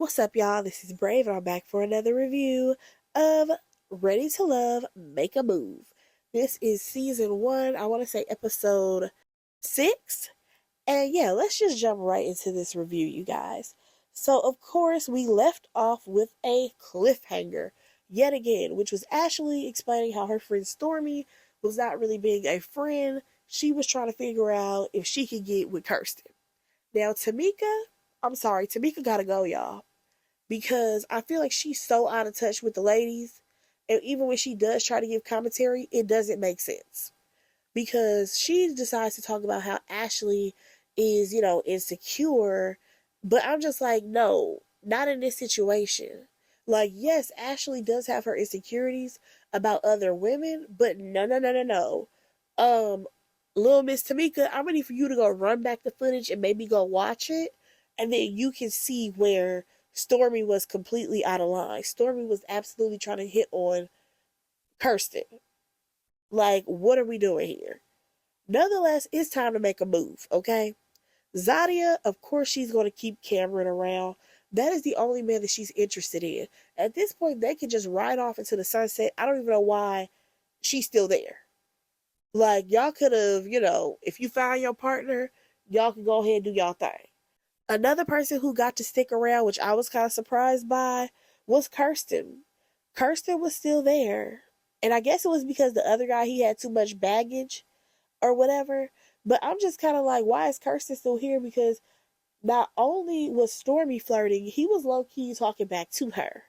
What's up, y'all? This is Brave, and I'm back for another review of Ready to Love, Make a Move. This is season 1, I want to say episode 6. And yeah, let's just jump right into this review, you guys. So, of course, we left off with a cliffhanger yet again, which was Ashley explaining how her friend Stormy was not really being a friend. She was trying to figure out if she could get with Kirsten. Now, Tamika gotta go, y'all, because I feel like she's so out of touch with the ladies. And even when she does try to give commentary, it doesn't make sense. Because she decides to talk about how Ashley is, insecure. But I'm just like, no, not in this situation. Like, yes, Ashley does have her insecurities about other women, but no, no, no, no, no. Um, Little Miss Tamika, I'm ready for you to go run back the footage and maybe go watch it. And then you can see where Stormy was completely out of line. Stormy was absolutely trying to hit on Kirsten. Like, what are we doing here? Nonetheless, it's time to make a move, okay? Zadia, of course, she's going to keep Cameron around. That is the only man that she's interested in. At this point, they can just ride off into the sunset. I don't even know why she's still there. Like, y'all could have, if you found your partner, y'all can go ahead and do y'all thing. Another person who got to stick around, which I was kind of surprised by, was Kirsten. Kirsten was still there. And I guess it was because the other guy, he had too much baggage or whatever. But I'm just kind of like, why is Kirsten still here? Because not only was Stormy flirting, he was low-key talking back to her.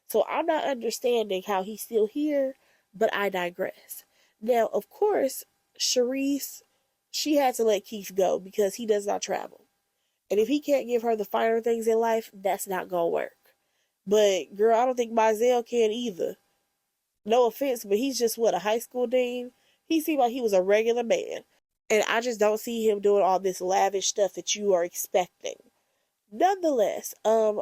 So I'm not understanding how he's still here, but I digress. Now, of course, Charisse, she had to let Keith go because he does not travel. And if he can't give her the finer things in life, that's not going to work. But, girl, I don't think Mizell can either. No offense, but he's just, a high school dean? He seemed like he was a regular man. And I just don't see him doing all this lavish stuff that you are expecting. Nonetheless, I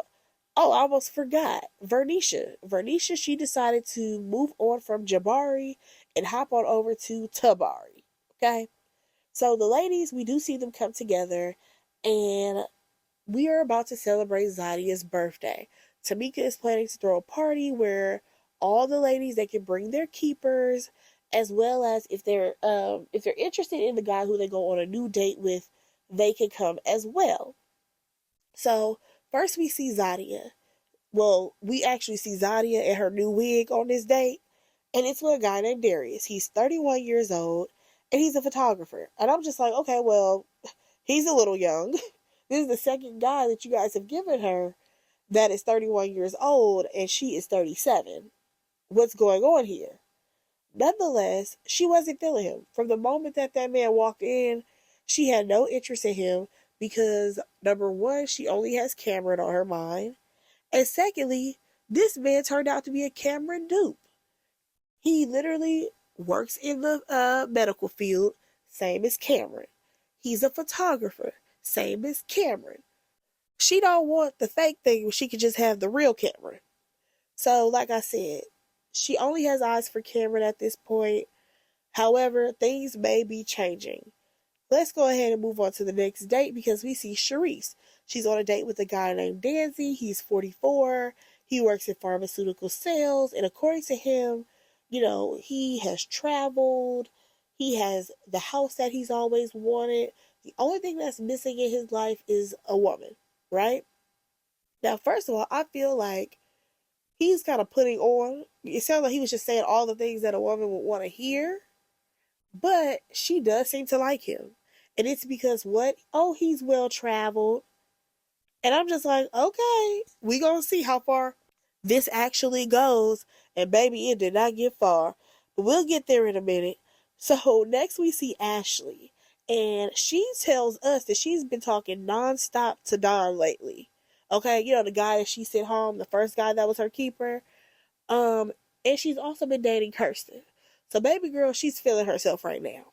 almost forgot. Vernisha, she decided to move on from Jabari and hop on over to Tabari. Okay? So the ladies, we do see them come together, and we are about to celebrate Zadia's birthday. Tamika is planning to throw a party where all the ladies, they can bring their keepers, as well as if they're interested in the guy who they go on a new date with, they can come as well. So first we see Zadia. Well, we actually see Zadia and her new wig on this date, and it's with a guy named Darius. He's 31 years old, and he's a photographer. And I'm just like, okay, well, he's a little young. This is the second guy that you guys have given her that is 31 years old, and she is 37. What's going on here? Nonetheless, she wasn't feeling him. From the moment that man walked in, she had no interest in him because, number one, she only has Cameron on her mind. And secondly, this man turned out to be a Cameron dupe. He literally works in the medical field, same as Cameron. He's a photographer, same as Cameron. She don't want the fake thing when she could just have the real Cameron. So, like I said, she only has eyes for Cameron at this point. However, things may be changing. Let's go ahead and move on to the next date because we see Charisse. She's on a date with a guy named Danzy. He's 44. He works in pharmaceutical sales. And according to him, he has traveled. He has the house that he's always wanted. The only thing that's missing in his life is a woman, right? Now, first of all, I feel like he's kind of putting on. It sounds like he was just saying all the things that a woman would want to hear. But she does seem to like him. And it's because what? Oh, he's well traveled. And I'm just like, okay, we gonna see how far this actually goes. And baby, it did not get far. But we'll get there in a minute. So next we see Ashley. And she tells us that she's been talking nonstop to Don lately. Okay, the guy that she sent home, the first guy that was her keeper. And she's also been dating Kirsten. So baby girl, she's feeling herself right now.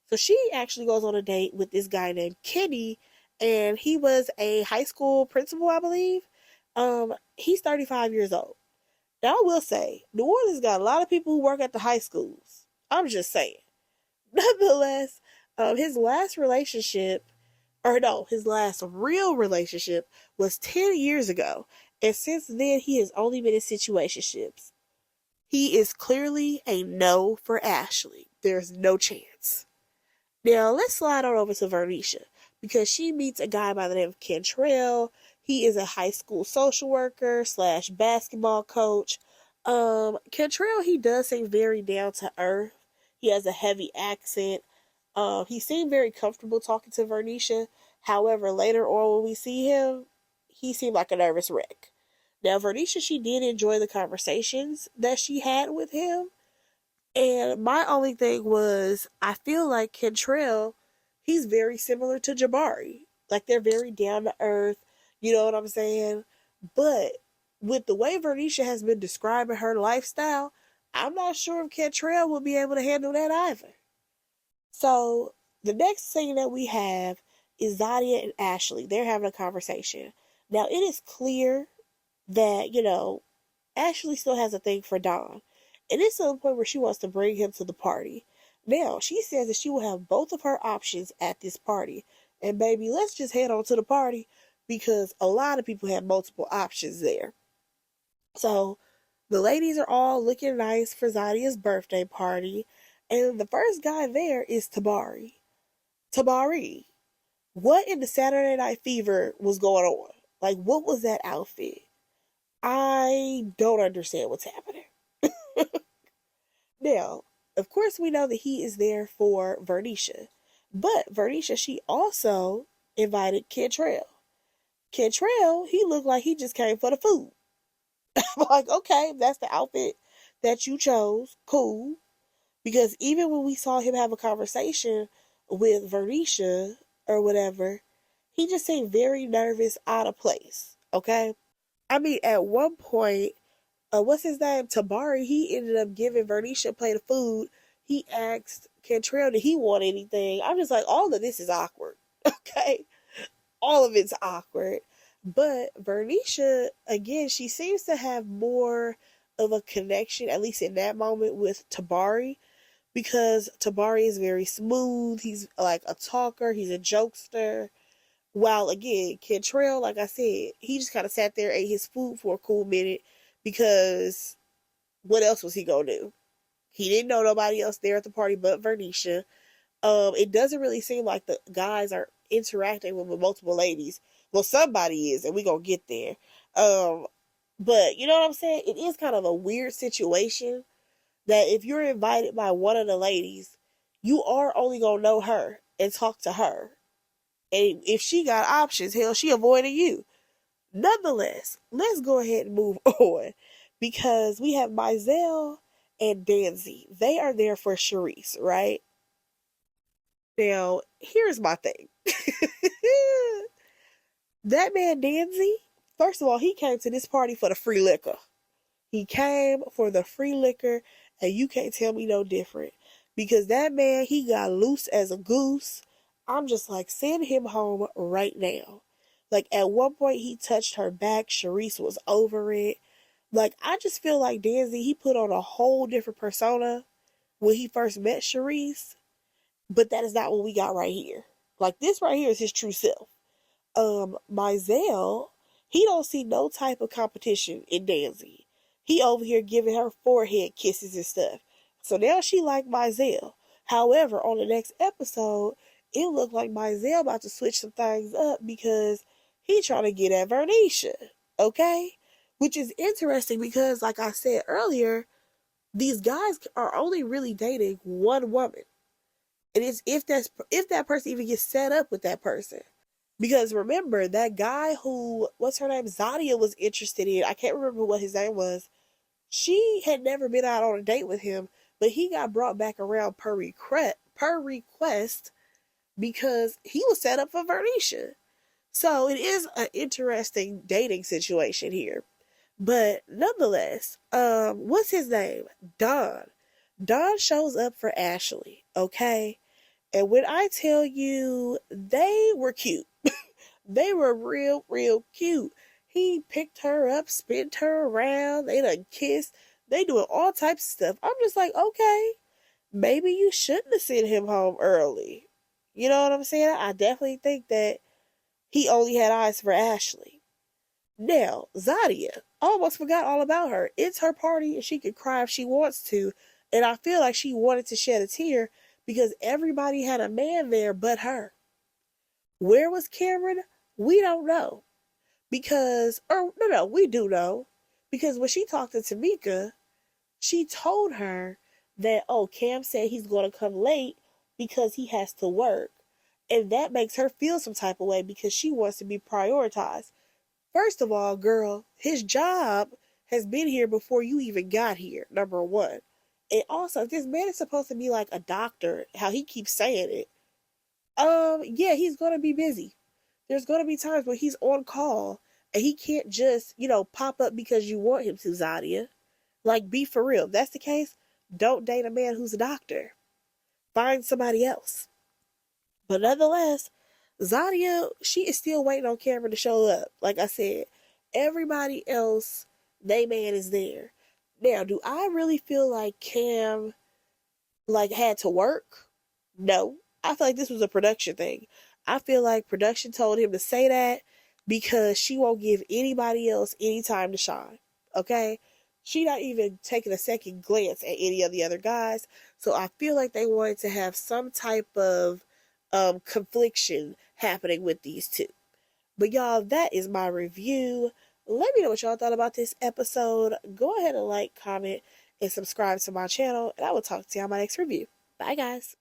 So she actually goes on a date with this guy named Kenny, and he was a high school principal, I believe. He's 35 years old. Now I will say, New Orleans got a lot of people who work at the high schools. I'm just saying. Nonetheless, his last relationship, or no, his last real relationship was 10 years ago. And since then, he has only been in situationships. He is clearly a no for Ashley. There's no chance. Now, let's slide on over to Vernisha because she meets a guy by the name of Cantrell. He is a high school social worker slash basketball coach. Cantrell, he does seem very down to earth. He has a heavy accent. He seemed very comfortable talking to Vernisha. However, later on when we see him, he seemed like a nervous wreck. Now, Vernisha, she did enjoy the conversations that she had with him. And my only thing was, I feel like Kentrell, he's very similar to Jabari. Like, they're very down to earth. You know what I'm saying? But with the way Vernisha has been describing her lifestyle, I'm not sure if Kentrell will be able to handle that either. So, the next scene that we have is Zadia and Ashley. They're having a conversation. Now, it is clear that, Ashley still has a thing for Don. And it's to the point where she wants to bring him to the party. Now, she says that she will have both of her options at this party. And baby, let's just head on to the party because a lot of people have multiple options there. So, the ladies are all looking nice for Zadia's birthday party. And the first guy there is Tabari. Tabari, what in the Saturday Night Fever was going on? Like, what was that outfit? I don't understand what's happening. Now, of course, we know that he is there for Vernisha, but Vernisha, she also invited Cantrell. Cantrell, he looked like he just came for the food. I'm like, okay, that's the outfit that you chose. Cool. Because even when we saw him have a conversation with Vernisha or whatever, he just seemed very nervous, out of place. Okay? I mean, at one point, what's his name? Tabari, he ended up giving Vernisha a plate of food. He asked Cantrell, did he want anything? I'm just like, all of this is awkward. Okay? All of it's awkward. But Vernisha, again, she seems to have more of a connection, at least in that moment, with Tabari. Because Tabari is very smooth. He's like a talker. He's a jokester. While again, Cantrell, like I said, he just kind of sat there, ate his food for a cool minute because what else was he gonna do? He didn't know nobody else there at the party but Vernisha. It doesn't really seem like the guys are interacting with multiple ladies. Well, somebody is, and we gonna get there. But you know what I'm saying? It is kind of a weird situation that if you're invited by one of the ladies, you are only gonna know her and talk to her. And if she got options, hell, she avoided you. Nonetheless, let's go ahead and move on because we have Mizell and Danzy. They are there for Charisse, right? Now, here's my thing. That man Danzy, first of all, he came to this party for the free liquor. He came for the free liquor, and you can't tell me no different. Because that man, he got loose as a goose. I'm just like, send him home right now. Like, at one point, he touched her back. Charisse was over it. Like, I just feel like Danzy, he put on a whole different persona when he first met Charisse. But that is not what we got right here. Like, this right here is his true self. Mizell, he don't see no type of competition in Danzy. He over here giving her forehead kisses and stuff. So now she like Mizell. However, on the next episode, it looked like Mizell about to switch some things up because he trying to get at Vernisha. Okay? Which is interesting because, like I said earlier, these guys are only really dating one woman. And it's if that person even gets set up with that person. Because remember, that guy who, what's her name, Zadia was interested in, I can't remember what his name was. She had never been out on a date with him, but he got brought back around per request because he was set up for Vernisha. So it is an interesting dating situation here. But nonetheless, what's his name? Don. Don shows up for Ashley, okay? And when I tell you, they were cute. They were real, real cute. He picked her up, spin her around. They done kissed. They doing all types of stuff. I'm just like, okay, maybe you shouldn't have sent him home early. You know what I'm saying? I definitely think that he only had eyes for Ashley. Now, Zadia, I almost forgot all about her. It's her party and she can cry if she wants to. And I feel like she wanted to shed a tear because everybody had a man there but her. Where was Cameron? We don't know. Because, or no, we do know. Because when she talked to Tamika, she told her that, oh, Cam said he's going to come late because he has to work. And that makes her feel some type of way because she wants to be prioritized. First of all, girl, his job has been here before you even got here, number one. And also, if this man is supposed to be like a doctor, how he keeps saying it, yeah, he's gonna be busy. There's gonna be times where he's on call and he can't just, pop up because you want him to, Zadia. Like, be for real. If that's the case, don't date a man who's a doctor. Find somebody else. But nonetheless, Zadia, she is still waiting on Cameron to show up. Like I said, everybody else, they man is there. Now, do I really feel like Cam had to work? No. I feel like this was a production thing. I feel like production told him to say that because she won't give anybody else any time to shine. Okay? She not even taking a second glance at any of the other guys. So I feel like they wanted to have some type of confliction happening with these two. But y'all, that is my review. Let me know what y'all thought about this episode. Go ahead and like, comment, and subscribe to my channel, and I will talk to you on my next review. Bye, guys.